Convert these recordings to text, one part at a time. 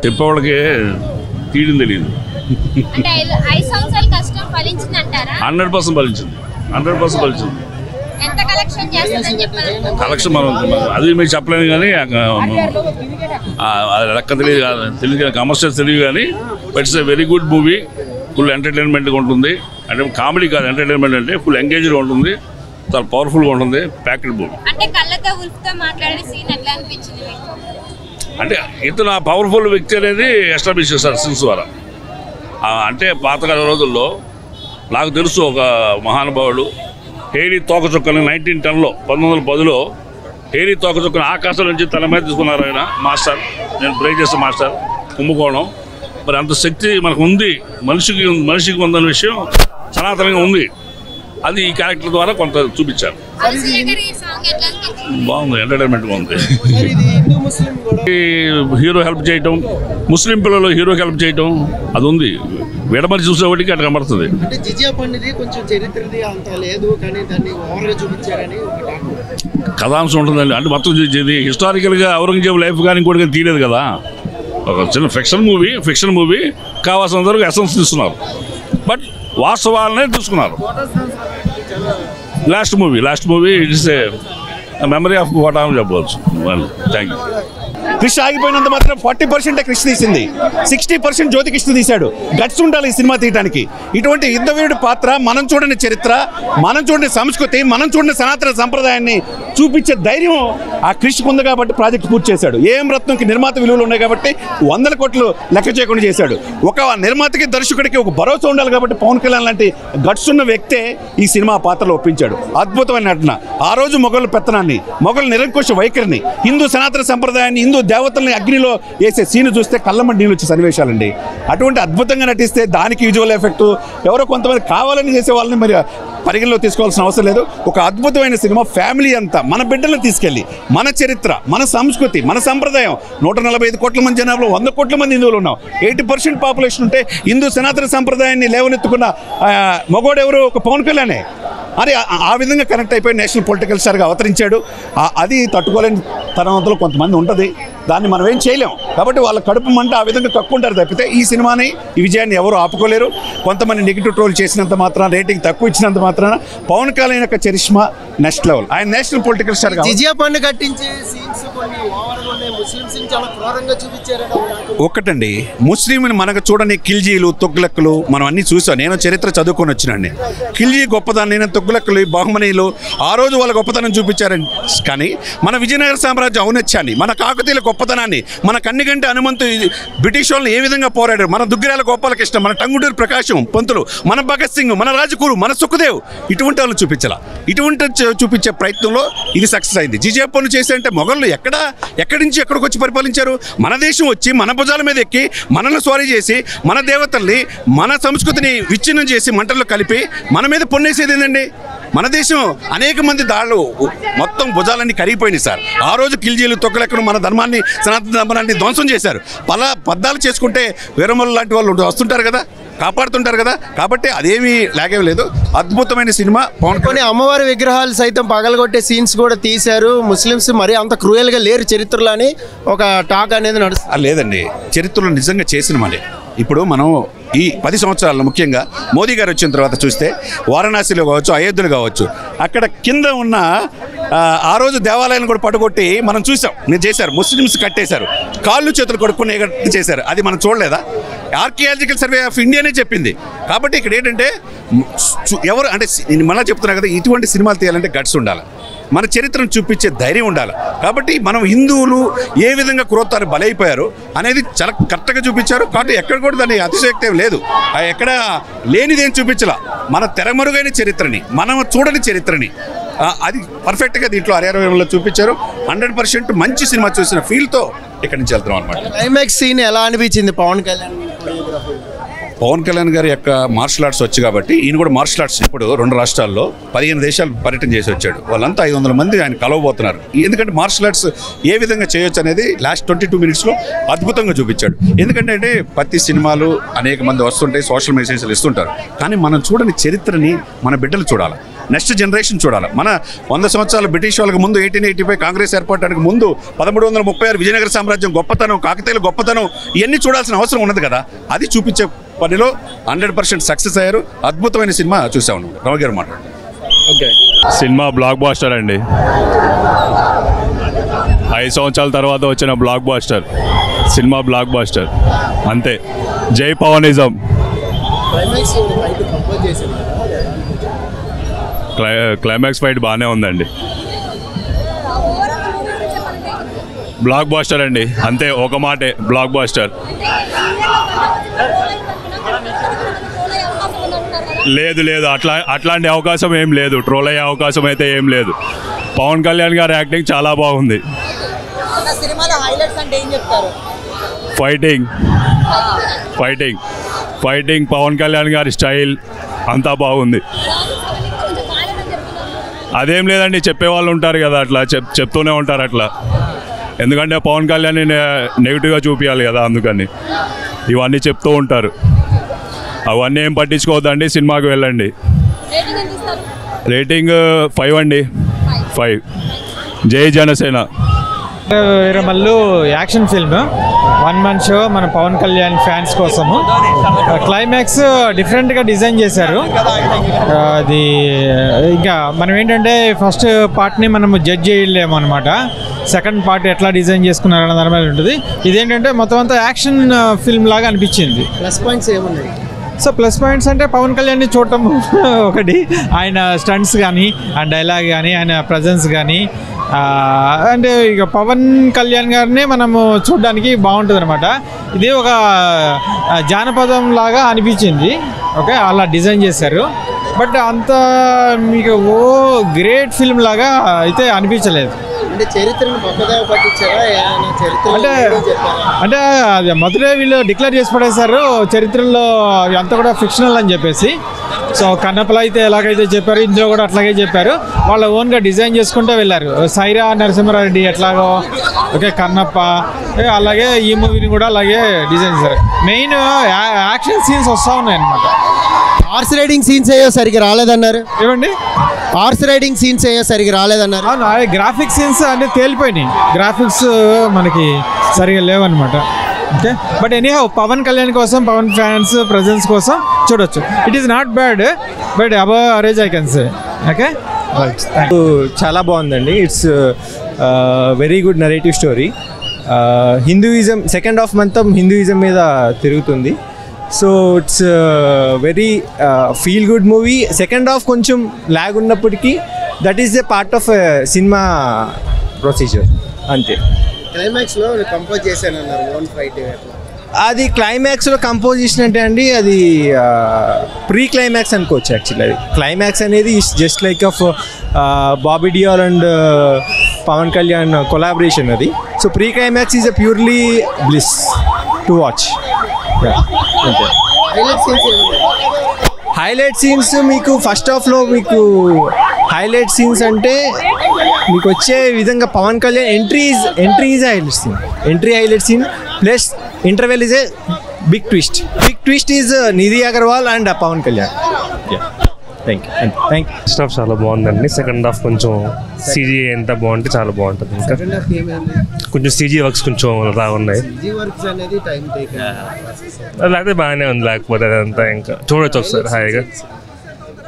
చెప్పేవాళ్ళకి తీయడం తెలియదు. 100% ఫలించింది. కలెక్షన్ మనం అది మీరు చెప్పలేము కానీ లెక్క తెలియదు కమర్షియల్ తెలియదు కానీ it's a very good movie. Full ఎంటర్టైన్మెంట్గా ఉంటుంది. అంటే కామెడీ కాదు, ఎంటర్టైన్మెంట్ అంటే ఫుల్ ఎంగేజ్గా ఉంటుంది, చాలా పవర్ఫుల్గా ఉంటుంది. Packed movie. అంటే ఇతను ఆ పవర్ఫుల్ వ్యక్తి అనేది ఎస్టాబ్లిష్ చేశారు సీన్స్ ద్వారా. అంటే పాతకాల రోజుల్లో నాకు తెలుసు ఒక మహానుభావుడు హేరీ తోకచుక్కని 1910లో 1910లో హేరీ తోకచుక్కని ఆకాశం నుంచి తల మీద తీసుకున్నారు ఆయన మాస్టర్. నేను ప్రే చేసిన మాస్టర్ కుంభకోణం. మరి అంత శక్తి మనకు ఉంది, మనిషికి ఉందన్న విషయం సనాతనంగా ఉంది. అది ఈ క్యారెక్టర్ ద్వారా కొంత చూపించారు. బాగుంది, ఎంటర్టైన్మెంట్గా ఉంది. హీరో హెల్ప్ చేయటం, ముస్లిం పిల్లలు హీరోకి హెల్ప్ చేయటం అది ఉంది. విడమరి చూసేవాడికి అట్లా కనబడుతుంది. కథాంశం ఉంటుందండి. అంటే మొత్తం ఇది హిస్టారికల్గా ఔరంగజేబు లైఫ్ కానీ ఇంకోటి కానీ తీయలేదు కదా. ఒక చిన్న ఫిక్షన్ మూవీ కావాల్సిన వరకు ఎసెన్స్ తీస్తున్నారు, బట్ వాస్తవాలనే తీసుకున్నారు. Last movie it's a memory of what అని చెప్పవచ్చు. Thank you. కృష్ణ ఆగిపోయినంత మాత్రం 40% కృష్ణ తీసింది, 60% జ్యోతి కృష్ణ తీశాడు. గట్స్ ఉండాలి ఈ సినిమా తీయడానికి. ఇటువంటి యుద్ధవీరుడి పాత్ర, మనం చూడని చరిత్ర, మనం చూడని సంస్కృతి, మనం చూడని సనాతన సంప్రదాయాన్ని చూపించే ధైర్యం ఆ కృష్ణకు ఉంది కాబట్టి ప్రాజెక్ట్ పూర్తి చేశాడు. ఏం రత్నంకి నిర్మాత విలువలు ఉన్నాయి కాబట్టి 100 కోట్లు లెక్క చేయకుండా చేశాడు. ఒక నిర్మాతకి దర్శకుడికి ఒక భరోసా ఉండాలి కాబట్టి పవన్ కళ్యాణ్ లాంటి గట్స్ ఉన్న వ్యక్తే ఈ సినిమా పాత్రలో ఒప్పించాడు. అద్భుతమైన నటన. ఆ రోజు మొఘలు పెత్తనాన్ని, మొఘలు నిరంకుశ వైఖరిని, హిందూ సనాతన సంప్రదాయాన్ని, హిందూ దేవతల్ని అగ్నిలో వేసే సీన్ చూస్తే కళ్ళమ్మడి నీళ్ళు వచ్చే సన్నివేశాలండి. అటువంటి అద్భుతంగా నటిస్తే దానికి విజువల్ ఎఫెక్ట్ ఎవరో కొంతమంది కావాలని చేసే వాళ్ళని మరి పరిగణలో తీసుకోవాల్సిన అవసరం లేదు. ఒక అద్భుతమైన సినిమా. ఫ్యామిలీ అంతా మన బిడ్డలను తీసుకెళ్ళి మన చరిత్ర, మన సంస్కృతి, మన సంప్రదాయం. 145 కోట్ల మంది జనాభాలో 100 కోట్ల మంది హిందువులు ఉన్నాం. 80% పాపులేషన్ ఉంటే హిందూ సనాతన సంప్రదాయాన్ని లేవనెత్తుకున్న మగోడెవరు? ఒక పవన్ కళ్యాణే. అది ఆ విధంగా కనెక్ట్ అయిపోయి నేషనల్ పొలిటికల్ స్టార్గా అవతరించాడు. అది తట్టుకోలేని తనంతలో కొంతమంది ఉంటుంది, దాన్ని మనం ఏం చేయలేం. కాబట్టి వాళ్ళ కడుపు మంట ఆ విధంగా కక్కుంటారు తప్పితే ఈ సినిమాని, ఈ విజయాన్ని ఎవరు ఆపుకోలేరు. కొంతమంది నెగిటివ్ ట్రోల్ చేసినంత మాత్రాన, రేటింగ్ తక్కువ ఇచ్చినంత మాత్రాన పవన్ కళ్యాణ్ యొక్క చరిష్మా నెక్స్ట్ లెవెల్. ఆయన నేషనల్ పొలిటికల్ స్టార్గా ఒకటండి. ముస్లింని మనకు చూడని ఖిల్జీలు, తొగ్లక్కులు మనం అన్నీ చూసాం. నేను చరిత్ర చదువుకొని వచ్చినండి. ఖిల్జీ గొప్పదాన్ని, తొగ్లక్కులు, బహుమనీయులు ఆ రోజు వాళ్ళ గొప్పతనం చూపించారని. కానీ మన విజయనగర సామ్రాజ్యం ఔన్నత్యాన్ని, మన కాకతీయుల గొప్పతనాన్ని, మన కన్నిగంటి హనుమంతు బ్రిటిష్ వాళ్ళని ఏ విధంగా పోరాడారు, మన దుగ్గిరాల గోపాలకృష్ణ, మన టంగుటూరు ప్రకాశం పంతులు, మన భగత్ సింగ్, మన రాజగురు, మన సుఖదేవ్, ఇటువంటి వాళ్ళు ఇటువంటి చూపించే ప్రయత్నంలో ఇది సక్సెస్ అయింది. జిజే పనులు చేశారంటే మొఘళ్ళు ఎక్కడి నుంచి ఎక్కడికి వచ్చి పరిపాలించారు? మన దేశం వచ్చి మన భుజాల మీద ఎక్కి మనల్ని స్వారీ చేసి మన దేవతల్ని, మన సంస్కృతిని విచ్ఛిన్నం చేసి మంటల్లో కలిపి మన మీద పొన్నేసేది ఏంటండి? మన దేశం అనేక మంది దాళ్ళు మొత్తం భుజాలన్నీ కరిగిపోయినాయి సార్. ఆ రోజు ఖిల్జీలు, తొక్కలెక్కను మన ధర్మాన్ని, సనాతన ధర్మాన్ని ధ్వంసం చేశారు. పద్దాలు చేసుకుంటే వీరమల్లు లాంటి వాళ్ళు వస్తుంటారు కదా, కాపాడుతుంటారు కదా. కాబట్టి అదేమీ లాగే లేదు. అద్భుతమైన సినిమా. కొన్ని అమ్మవారి విగ్రహాలు సైతం పగలగొట్టే సీన్స్ కూడా తీశారు. ముస్లిమ్స్ మరి అంత క్రూయల్గా లేరు చరిత్రలో అని ఒక టాక్ అనేది నడుస్తుంది. లేదండి, చరిత్రలో నిజంగా చేసిన మళ్ళీ ఇప్పుడు మనం ఈ 10 సంవత్సరాల్లో ముఖ్యంగా మోదీ గారు వచ్చిన తర్వాత చూస్తే వారణాసిలో కావచ్చు, అయోధ్యలో కావచ్చు, అక్కడ కింద ఉన్న ఆ రోజు దేవాలయాన్ని కూడా పట్టుకొట్టి మనం చూసాం. నేను చేశారు, ముస్లిమ్స్ కట్టేశారు, కాళ్ళు చేతులు కొడుకునే చేశారు. అది మనం చూడలేదా? ఆర్కియాలజికల్ సర్వే ఆఫ్ ఇండియానే చెప్పింది. కాబట్టి ఇక్కడ ఏంటంటే ఎవరు అంటే మళ్ళీ చెప్తున్నా కదా, ఇటువంటి సినిమాలు తీయాలంటే గట్స్ ఉండాలి, మన చరిత్రను చూపించే ధైర్యం ఉండాలి. కాబట్టి మనం హిందువులు ఏ విధంగా క్రూరత్వాన్ని బలైపోయారు అనేది చాలా కరెక్ట్గా చూపించారు. కాబట్టి ఎక్కడ కూడా దాన్ని అతిశయోక్తి లేదు, ఎక్కడ లేనిదేం చూపించాల. మన తెరమరుగైన చరిత్రని, మనం చూడని చరిత్రని అది పర్ఫెక్ట్గా దీంట్లో అర్యారవ్యంలో చూపించారు. 100% మంచి సినిమా చూసిన ఫీల్తో ఇక్కడి నుంచి వెళ్తున్నాం అనమాట. క్లైమాక్స్ సీన్ ఎలా అనిపించింది పవన్ కళ్యాణ్? పవన్ కళ్యాణ్ గారి యొక్క మార్షల్ ఆర్ట్స్ వచ్చి కాబట్టి ఈయన కూడా మార్షల్ ఆర్ట్స్ ఇప్పుడు 2 రాష్ట్రాల్లో 15 దేశాలు పర్యటన చేసి వచ్చాడు. వాళ్ళంతా 500 మంది ఆయన కలవబోతున్నారు. ఎందుకంటే మార్షల్ ఆర్ట్స్ ఏ విధంగా చేయొచ్చు అనేది లాస్ట్ 22 మినిట్స్లో అద్భుతంగా చూపించాడు. ఎందుకంటే అంటే ప్రతి సినిమాలు అనేక మంది వస్తుంటాయి, సోషల్ మెసేజ్లు ఇస్తుంటారు. కానీ మనం చూడని చరిత్రని మన బిడ్డలు చూడాలి, నెక్స్ట్ జనరేషన్ చూడాలి. మన 100 సంవత్సరాలు బ్రిటిష్ వాళ్ళకి ముందు 1885 కాంగ్రెస్ ఏర్పడడానికి ముందు 1336 విజయనగర సామ్రాజ్యం గొప్పతనం, కాకతీయుల గొప్పతనం ఇవన్నీ చూడాల్సిన అవసరం ఉన్నది కదా. అది చూపించే పనిలో 100% సక్సెస్ అయ్యారు. అద్భుతమైన సినిమా చూసాము. రవి గారు మాట్లాడండి. ఓకే, సినిమా బ్లాక్ బాస్టర్ అండి. 5 సంవత్సరాల తర్వాత వచ్చిన బ్లాక్ బాస్టర్ సినిమా, బ్లాక్ బాస్టర్ అంతే. జై పవనిజం. క్లైమాక్స్ ఫైట్ బాగానే ఉందండి. బ్లాక్ బాస్టర్ అండి, అంతే, ఒక మాటే బ్లాక్ బాస్టర్. లేదు లేదు, అట్లాంటి అవకాశం ఏం లేదు. ట్రోల్ అయ్యే అవకాశం అయితే ఏం లేదు. పవన్ కళ్యాణ్ గారి యాక్టింగ్ చాలా బాగుంది. ఫైటింగ్ పవన్ కళ్యాణ్ గారి స్టైల్ అంతా బాగుంది. అదేం లేదండి, చెప్పేవాళ్ళు ఉంటారు కదా, అట్లా చెప్తూనే ఉంటారు అట్లా. ఎందుకంటే పవన్ కళ్యాణ్ని నెగిటివ్గా చూపించాలి కదా, అందుకని ఇవన్నీ చెప్తూ ఉంటారు. అవన్నీ ఏం పట్టించుకోవద్దండి, సినిమాకి వెళ్ళండి. రేటింగ్ 5 అండి, 5. జై Janasena. Veeramallu action film, 1 man show మన పవన్ కళ్యాణ్ ఫ్యాన్స్ కోసము. క్లైమాక్స్ డిఫరెంట్గా డిజైన్ చేశారు. అది ఇంకా మనం ఏంటంటే ఫస్ట్ పార్ట్ని మనం జడ్జ్ చేయలేము అనమాట. సెకండ్ పార్ట్ ఎట్లా డిజైన్ చేసుకున్నారన్న దాని మీద ఉంటుంది. ఇదేంటంటే మొత్తం అంతా యాక్షన్ ఫిల్మ్ లాగా అనిపించింది. ప్లస్ పాయింట్స్ ఏమున్నాయి? సో ప్లస్ పాయింట్స్ అంటే పవన్ కళ్యాణ్ని చూడటం ఒకటి, ఆయన స్టంట్స్ కానీ, ఆయన డైలాగ్ కానీ, ఆయన ప్రజెన్స్ కానీ, అంటే ఇక పవన్ కళ్యాణ్ గారిని మనము చూడడానికి బాగుంటుంది అనమాట. ఇది ఒక జానపదం లాగా అనిపించింది. ఓకే, అలా డిజైన్ చేశారు. బట్ అంత మీకు గ్రేట్ ఫిల్మ్ లాగా అయితే అనిపించలేదు. అంటే చరిత్రను పక్కదారి పట్టించారా? అంటే అది మొదటే వీళ్ళు డిక్లేర్ చేసి పడేశారు చరిత్రలో అంతా కూడా ఫిక్షనల్ అని చెప్పేసి. సో కన్నప్పలో అయితే ఎలాగైతే చెప్పారు, ఇందులో కూడా అట్లాగే చెప్పారు. వాళ్ళ ఓన్గా డిజైన్ చేసుకుంటూ వెళ్ళారు. సైరా నరసింహారెడ్డి ఎట్లాగో, ఓకే, కన్నప్ప, అలాగే ఈ మూవీని కూడా అలాగే డిజైన్ చేశారు. మెయిన్ యాక్షన్ సీన్స్ వస్తూ ఉన్నాయి అనమాట. హార్స్ రైడింగ్ సీన్స్ అయ్యో సరిగ్గా రాలేదన్నారు. ఏమండి? హార్స్ రైడింగ్ సీన్స్ అయ్యో సరిగ్గా రాలేదన్నారు. అవును, గ్రాఫిక్స్ సీన్స్ అంటే తేలిపోయినాయి. గ్రాఫిక్స్ మనకి సరిగా లేవన్నమాట. Okay, but anyhow Pawan Kalyan కోసం, పవన్ ఫ్యాన్స్ ప్రజెన్స్ కోసం చూడొచ్చు. It is not bad, but above average I can say. Okay, చాలా బాగుందండి. It's very good narrative story. Hinduism second half మొత్తం హిందూయిజం మీద తిరుగుతుంది. So it's very feel good movie. Second half కొంచెం lag ఉన్నప్పటికీ that is a part of cinema procedure అంతే. క్లైమాక్స్లో compose చేశానన్నారు own fight. అది క్లైమాక్స్లో కంపోజిషన్ అంటే అండి, అది ప్రీ క్లైమాక్స్ అనుకోవచ్చు. యాక్చువల్లీ అది క్లైమాక్స్ అనేది is just like of Bobby Deol and Pawan Kalyan collaboration అది. So pre climax is a purely bliss to watch. Highlight scenes మీకు ఫస్ట్ హాఫ్లో మీకు హైలైట్ సీన్స్ అంటే మీకు వచ్చే విధంగా Pawan Kalyan entry is highlight scene plus interval is a big twist is Nidhi Agarwal and Pawan Kalyan. Thank you. First half చాలా బాగుందండి. సెకండ్ హాఫ్ కొంచెం సీజీ ఎంత బాగుంటే చాలా బాగుంటుంది. ఇంకా కొంచెం సీజీ వర్క్స్ కొంచెం రావున్నాయి. లేకపోతే బాగానే ఉంది. లేకపోతే అదంతా ఇంకా చూడొచ్చు ఒకసారి హాయిగా.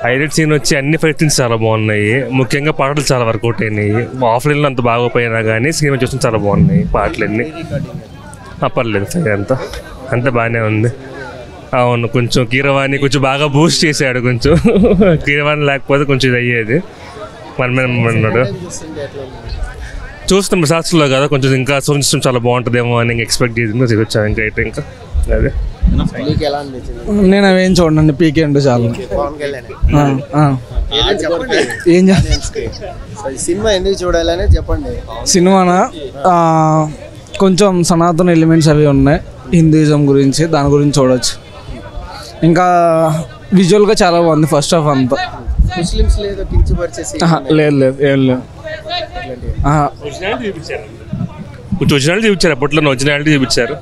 హైలైట్ సీన్ వచ్చి అన్ని ఫైట్ సీన్స్ చాలా బాగున్నాయి. ముఖ్యంగా పాటలు చాలా వర్కౌట్ అయినాయి. ఆఫ్లైన్లో అంత బాగోపోయినా కానీ సినిమా చూస్తే చాలా బాగున్నాయి పాటలన్నీ. పర్లేదు, అంతా బాగానే ఉంది. అవును, కొంచెం కీరవాణి కొంచెం బాగా బూస్ట్ చేశాడు. కొంచెం కీరవాణి లేకపోతే కొంచెం ఇది అయ్యేది. ఉన్నాడు చూస్తాం శాస్త్రంలో కదా, కొంచెం ఇంకా చూపించడం చాలా బాగుంటుందేమో అని ఎక్స్పెక్ట్ చేసి వచ్చాను. ఇంకా అయితే ఇంకా అదే నేను అవేం చూడండి. పీకే అంటూ చాలా ఏం సినిమా ఎందుకు చూడాలని చెప్పండి. సినిమానా కొంచెం సనాతన ఎలిమెంట్స్ అవి ఉన్నాయి. హిందూయిజం గురించి, దాని గురించి చూడవచ్చు. ఇంకా విజువల్గా చాలా బాగుంది ఫస్ట్ హాఫ్ అంతా. ముస్లిమ్స్ లేదో కించపరిచే లేదు లేదు ఏం లేదు. కొంచెం ఒరిజినాలిటీ చూపించారు, అప్పట్లో ఒరిజినాలిటీ చూపించారు.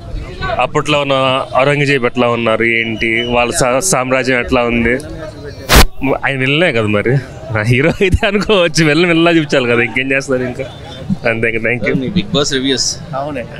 అప్పట్లో ఉన్న ఔరంగజేబ్ ఎట్లా ఉన్నారు ఏంటి, వాళ్ళ సామ్రాజ్యం ఎట్లా ఉంది. ఆయన వెళ్ళినాయి కదా మరి, హీరో అయితే అనుకోవచ్చు, వెళ్ళలా చూపించాలి కదా, ఇంకేం చేస్తారు ఇంకా. అంతే, thank you. Bigg Boss reviews. అవునండి.